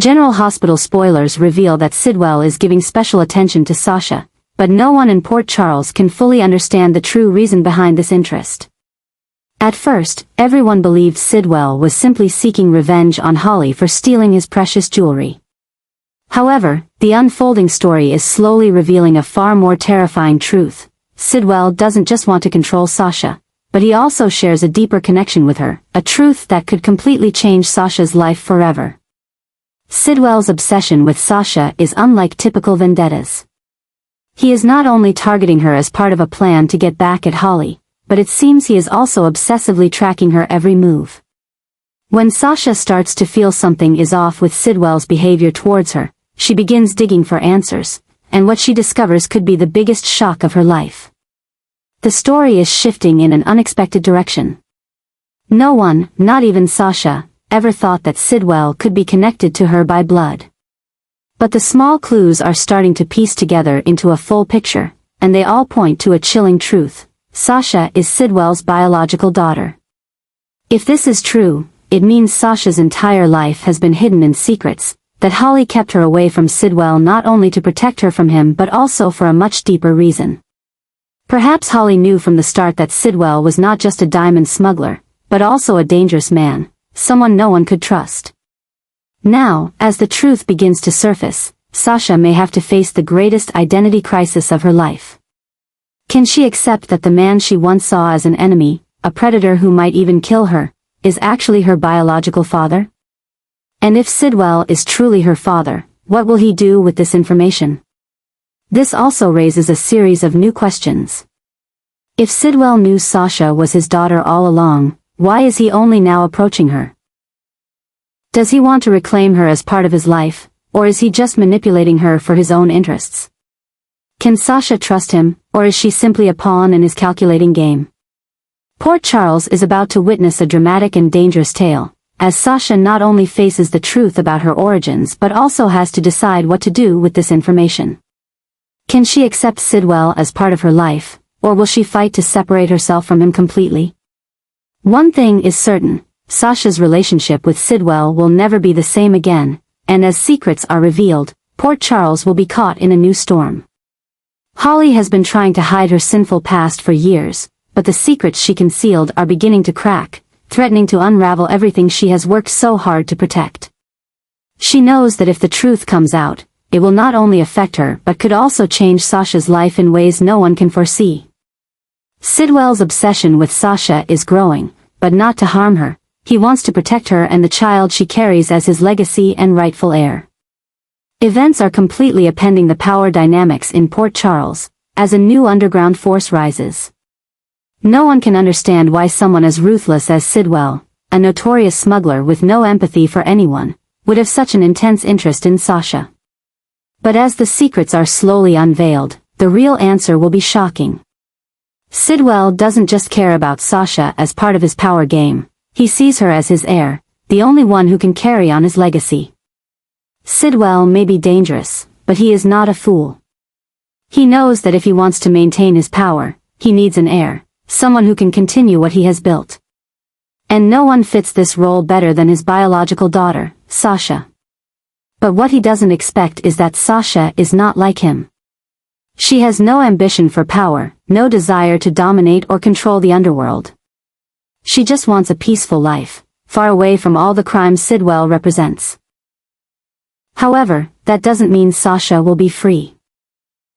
General Hospital spoilers reveal that Sidwell is giving special attention to Sasha, but no one in Port Charles can fully understand the true reason behind this interest. At first, everyone believed Sidwell was simply seeking revenge on Holly for stealing his precious jewelry. However, the unfolding story is slowly revealing a far more terrifying truth. Sidwell doesn't just want to control Sasha, but he also shares a deeper connection with her, a truth that could completely change Sasha's life forever. Sidwell's obsession with Sasha is unlike typical vendettas. He is not only targeting her as part of a plan to get back at Holly, but it seems he is also obsessively tracking her every move. When Sasha starts to feel something is off with Sidwell's behavior towards her, she begins digging for answers, and what she discovers could be the biggest shock of her life. The story is shifting in an unexpected direction. No one, not even Sasha, ever thought that Sidwell could be connected to her by blood. But the small clues are starting to piece together into a full picture, and they all point to a chilling truth. Sasha is Sidwell's biological daughter. If this is true, it means Sasha's entire life has been hidden in secrets, that Holly kept her away from Sidwell not only to protect her from him but also for a much deeper reason. Perhaps Holly knew from the start that Sidwell was not just a diamond smuggler, but also a dangerous man, someone no one could trust. Now, as the truth begins to surface, Sasha may have to face the greatest identity crisis of her life. Can she accept that the man she once saw as an enemy, a predator who might even kill her, is actually her biological father? And if Sidwell is truly her father, what will he do with this information? This also raises a series of new questions. If Sidwell knew Sasha was his daughter all along, why is he only now approaching her? Does he want to reclaim her as part of his life, or is he just manipulating her for his own interests? Can Sasha trust him, or is she simply a pawn in his calculating game? Port Charles is about to witness a dramatic and dangerous tale, as Sasha not only faces the truth about her origins but also has to decide what to do with this information. Can she accept Sidwell as part of her life, or will she fight to separate herself from him completely? One thing is certain, Sasha's relationship with Sidwell will never be the same again, and as secrets are revealed, Port Charles will be caught in a new storm. Holly has been trying to hide her sinful past for years, but the secrets she concealed are beginning to crack, threatening to unravel everything she has worked so hard to protect. She knows that if the truth comes out, it will not only affect her but could also change Sasha's life in ways no one can foresee. Sidwell's obsession with Sasha is growing, but not to harm her. He wants to protect her and the child she carries as his legacy and rightful heir. Events are completely upending the power dynamics in Port Charles, as a new underground force rises. No one can understand why someone as ruthless as Sidwell, a notorious smuggler with no empathy for anyone, would have such an intense interest in Sasha. But as the secrets are slowly unveiled, the real answer will be shocking. Sidwell doesn't just care about Sasha as part of his power game, he sees her as his heir, the only one who can carry on his legacy. Sidwell may be dangerous, but he is not a fool. He knows that if he wants to maintain his power, he needs an heir, someone who can continue what he has built. And no one fits this role better than his biological daughter, Sasha. But what he doesn't expect is that Sasha is not like him. She has no ambition for power, no desire to dominate or control the underworld. She just wants a peaceful life, far away from all the crimes Sidwell represents. However, that doesn't mean Sasha will be free.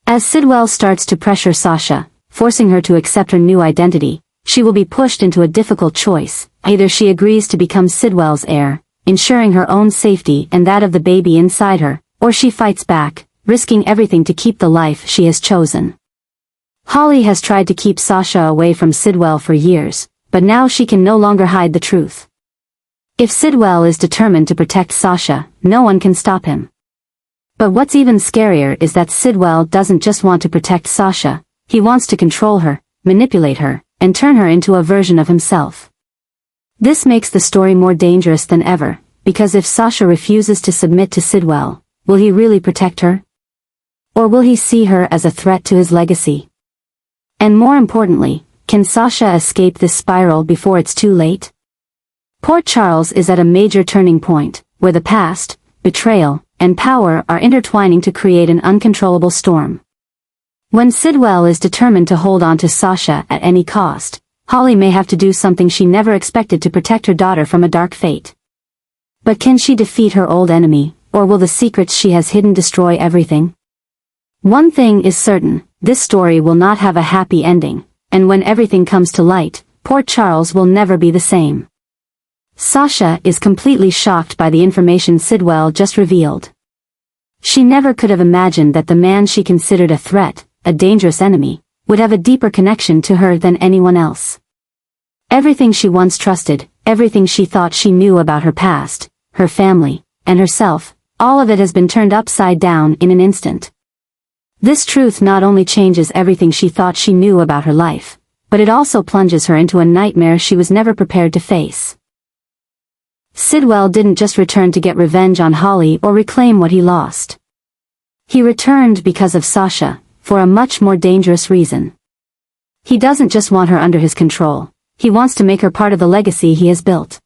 As Sidwell starts to pressure Sasha, forcing her to accept her new identity, she will be pushed into a difficult choice. Either she agrees to become Sidwell's heir, ensuring her own safety and that of the baby inside her, or she fights back, risking everything to keep the life she has chosen. Holly has tried to keep Sasha away from Sidwell for years, but now she can no longer hide the truth. If Sidwell is determined to protect Sasha, no one can stop him. But what's even scarier is that Sidwell doesn't just want to protect Sasha, he wants to control her, manipulate her, and turn her into a version of himself. This makes the story more dangerous than ever, because if Sasha refuses to submit to Sidwell, will he really protect her? Or will he see her as a threat to his legacy? And more importantly, can Sasha escape this spiral before it's too late? Port Charles is at a major turning point, where the past, betrayal, and power are intertwining to create an uncontrollable storm. When Sidwell is determined to hold on to Sasha at any cost, Holly may have to do something she never expected to protect her daughter from a dark fate. But can she defeat her old enemy, or will the secrets she has hidden destroy everything? One thing is certain, this story will not have a happy ending, and when everything comes to light, Port Charles will never be the same. Sasha is completely shocked by the information Sidwell just revealed. She never could have imagined that the man she considered a threat, a dangerous enemy, would have a deeper connection to her than anyone else. Everything she once trusted, everything she thought she knew about her past, her family, and herself, all of it has been turned upside down in an instant. This truth not only changes everything she thought she knew about her life, but it also plunges her into a nightmare she was never prepared to face. Sidwell didn't just return to get revenge on Holly or reclaim what he lost. He returned because of Sasha, for a much more dangerous reason. He doesn't just want her under his control, he wants to make her part of the legacy he has built.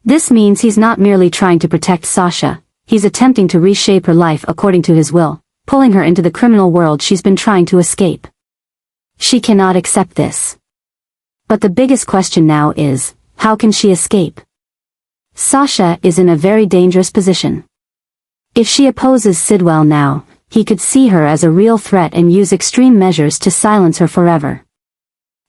This means he's not merely trying to protect Sasha, he's attempting to reshape her life according to his will, pulling her into the criminal world she's been trying to escape. She cannot accept this. But the biggest question now is, how can she escape? Sasha is in a very dangerous position. If she opposes Sidwell now, he could see her as a real threat and use extreme measures to silence her forever.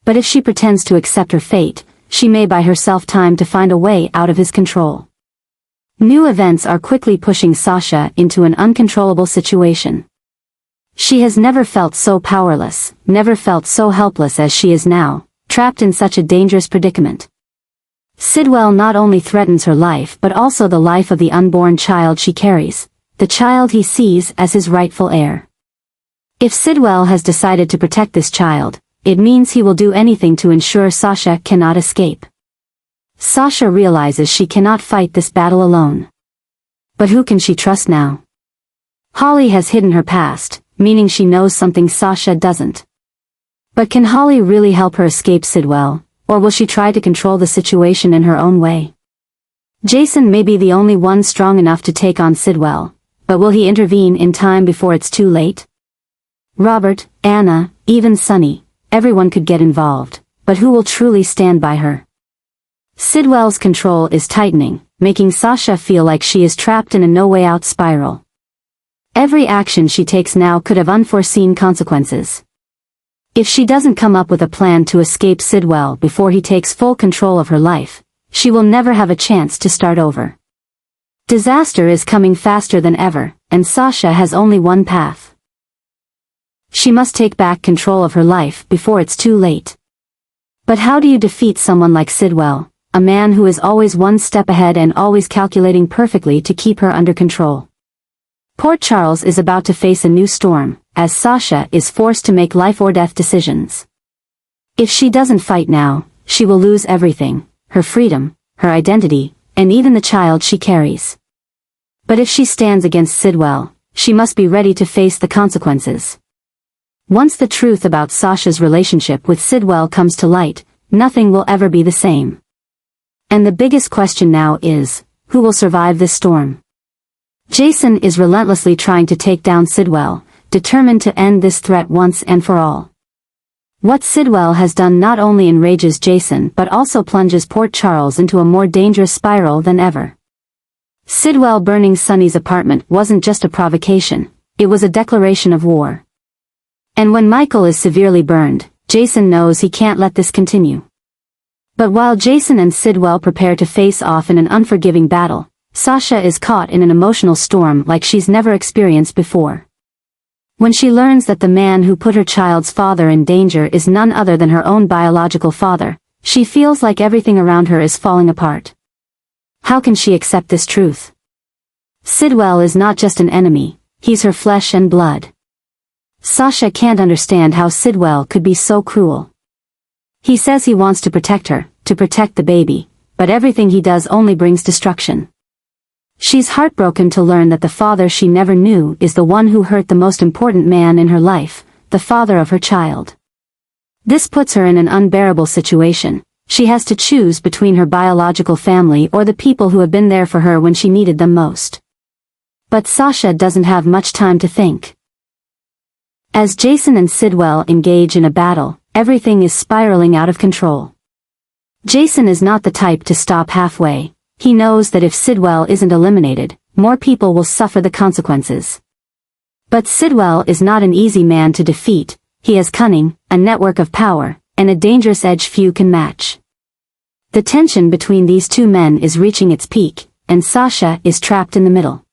But if she pretends to accept her fate, she may buy herself time to find a way out of his control. New events are quickly pushing Sasha into an uncontrollable situation. She has never felt so powerless, never felt so helpless as she is now, trapped in such a dangerous predicament. Sidwell not only threatens her life but also the life of the unborn child she carries, the child he sees as his rightful heir. If Sidwell has decided to protect this child, it means he will do anything to ensure Sasha cannot escape. Sasha realizes she cannot fight this battle alone. But who can she trust now? Holly has hidden her past, meaning she knows something Sasha doesn't. But can Holly really help her escape Sidwell, or will she try to control the situation in her own way? Jason may be the only one strong enough to take on Sidwell, but will he intervene in time before it's too late? Robert, Anna, even Sunny, everyone could get involved, but who will truly stand by her? Sidwell's control is tightening, making Sasha feel like she is trapped in a no-way-out spiral. Every action she takes now could have unforeseen consequences. If she doesn't come up with a plan to escape Sidwell before he takes full control of her life, she will never have a chance to start over. Disaster is coming faster than ever, and Sasha has only one path. She must take back control of her life before it's too late. But how do you defeat someone like Sidwell, a man who is always one step ahead and always calculating perfectly to keep her under control? Port Charles is about to face a new storm, as Sasha is forced to make life-or-death decisions. If she doesn't fight now, she will lose everything, her freedom, her identity, and even the child she carries. But if she stands against Sidwell, she must be ready to face the consequences. Once the truth about Sasha's relationship with Sidwell comes to light, nothing will ever be the same. And the biggest question now is, who will survive this storm? Jason is relentlessly trying to take down Sidwell, determined to end this threat once and for all. What Sidwell has done not only enrages Jason but also plunges Port Charles into a more dangerous spiral than ever. Sidwell burning Sunny's apartment wasn't just a provocation, it was a declaration of war. And when Michael is severely burned, Jason knows he can't let this continue. But while Jason and Sidwell prepare to face off in an unforgiving battle, Sasha is caught in an emotional storm like she's never experienced before. When she learns that the man who put her child's father in danger is none other than her own biological father, she feels like everything around her is falling apart. How can she accept this truth? Sidwell is not just an enemy, he's her flesh and blood. Sasha can't understand how Sidwell could be so cruel. He says he wants to protect her, to protect the baby, but everything he does only brings destruction. She's heartbroken to learn that the father she never knew is the one who hurt the most important man in her life, the father of her child. This puts her in an unbearable situation. She has to choose between her biological family or the people who have been there for her when she needed them most. But Sasha doesn't have much time to think. As Jason and Sidwell engage in a battle, everything is spiraling out of control. Jason is not the type to stop halfway. He knows that if Sidwell isn't eliminated, more people will suffer the consequences. But Sidwell is not an easy man to defeat. He has cunning, a network of power, and a dangerous edge few can match. The tension between these two men is reaching its peak, and Sasha is trapped in the middle.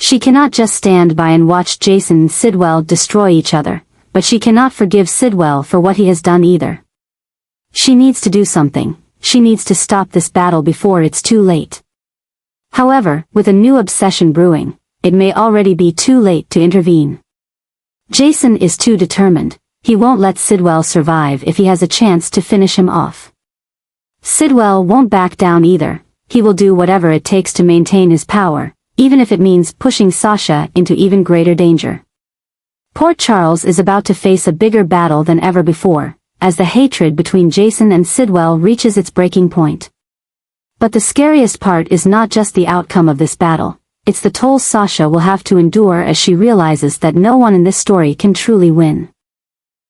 She cannot just stand by and watch Jason and Sidwell destroy each other, but she cannot forgive Sidwell for what he has done either. She needs to do something. She needs to stop this battle before it's too late. However, with a new obsession brewing, it may already be too late to intervene. Jason is too determined. He won't let Sidwell survive if he has a chance to finish him off. Sidwell won't back down either. He will do whatever it takes to maintain his power, even if it means pushing Sasha into even greater danger. Port Charles is about to face a bigger battle than ever before, as the hatred between Jason and Sidwell reaches its breaking point. But the scariest part is not just the outcome of this battle, it's the toll Sasha will have to endure as she realizes that no one in this story can truly win.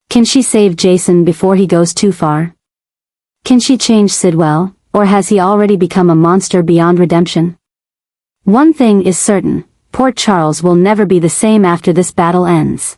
Can she save Jason before he goes too far? Can she change Sidwell, or has he already become a monster beyond redemption? One thing is certain, Port Charles will never be the same after this battle ends.